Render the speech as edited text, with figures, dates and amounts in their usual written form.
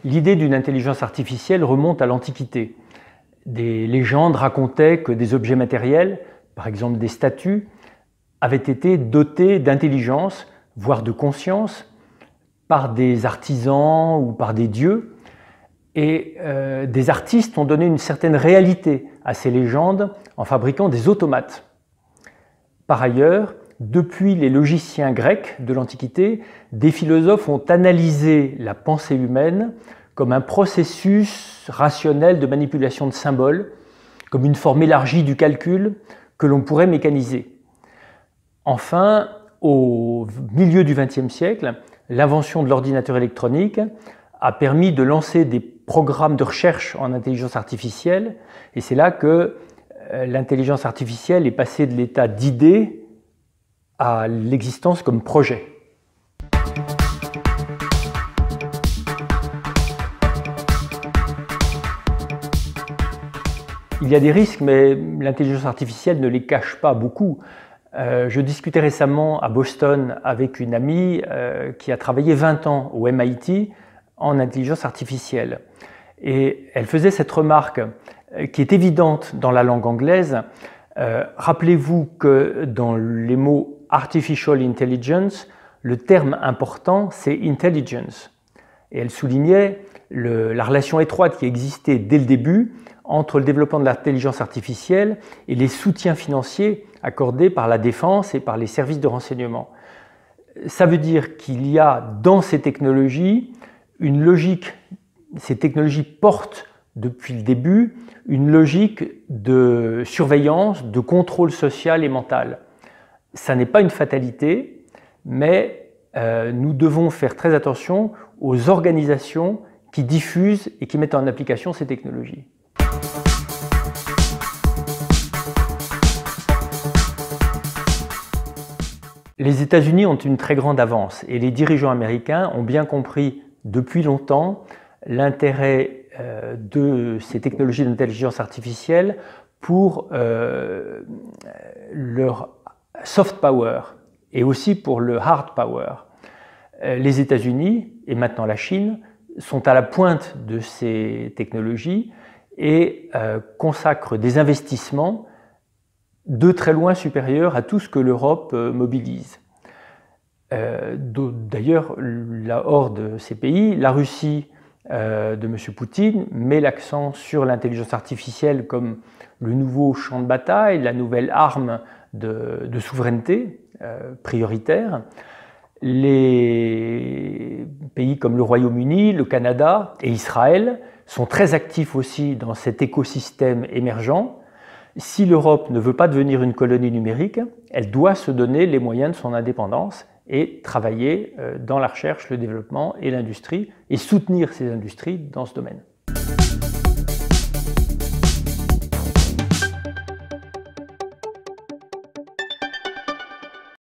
L'idée d'une intelligence artificielle remonte à l'Antiquité. Des légendes racontaient que des objets matériels, par exemple des statues, avaient été dotés d'intelligence, voire de conscience, par des artisans ou par des dieux. Et des artistes ont donné une certaine réalité à ces légendes en fabriquant des automates. Par ailleurs, depuis les logiciens grecs de l'Antiquité, des philosophes ont analysé la pensée humaine comme un processus rationnel de manipulation de symboles, comme une forme élargie du calcul que l'on pourrait mécaniser. Enfin, au milieu du XXe siècle, l'invention de l'ordinateur électronique a permis de lancer des programmes de recherche en intelligence artificielle, et c'est là que l'intelligence artificielle est passée de l'état d'idée à l'existence comme projet. Il y a des risques, mais l'intelligence artificielle ne les cache pas beaucoup. Je discutais récemment à Boston avec une amie qui a travaillé 20 ans au MIT en intelligence artificielle. Et elle faisait cette remarque qui est évidente dans la langue anglaise. Rappelez-vous que dans les mots Artificial Intelligence, le terme important, c'est Intelligence. Et elle soulignait la relation étroite qui existait dès le début entre le développement de l'intelligence artificielle et les soutiens financiers accordés par la défense et par les services de renseignement. Ça veut dire qu'il y a dans ces technologies une logique, ces technologies portent depuis le début une logique de surveillance, de contrôle social et mental. Ça n'est pas une fatalité, mais nous devons faire très attention aux organisations qui diffusent et qui mettent en application ces technologies. Les États-Unis ont une très grande avance et les dirigeants américains ont bien compris depuis longtemps l'intérêt de ces technologies d'intelligence artificielle pour leur soft power et aussi pour le hard power. Les États-Unis et maintenant la Chine sont à la pointe de ces technologies et consacrent des investissements de très loin supérieurs à tout ce que l'Europe mobilise. D'ailleurs, hors de ces pays, la Russie de M. Poutine met l'accent sur l'intelligence artificielle comme le nouveau champ de bataille, la nouvelle arme de souveraineté prioritaire. Les pays comme le Royaume-Uni, le Canada et Israël sont très actifs aussi dans cet écosystème émergent. Si l'Europe ne veut pas devenir une colonie numérique, elle doit se donner les moyens de son indépendance et travailler dans la recherche, le développement et l'industrie et soutenir ces industries dans ce domaine.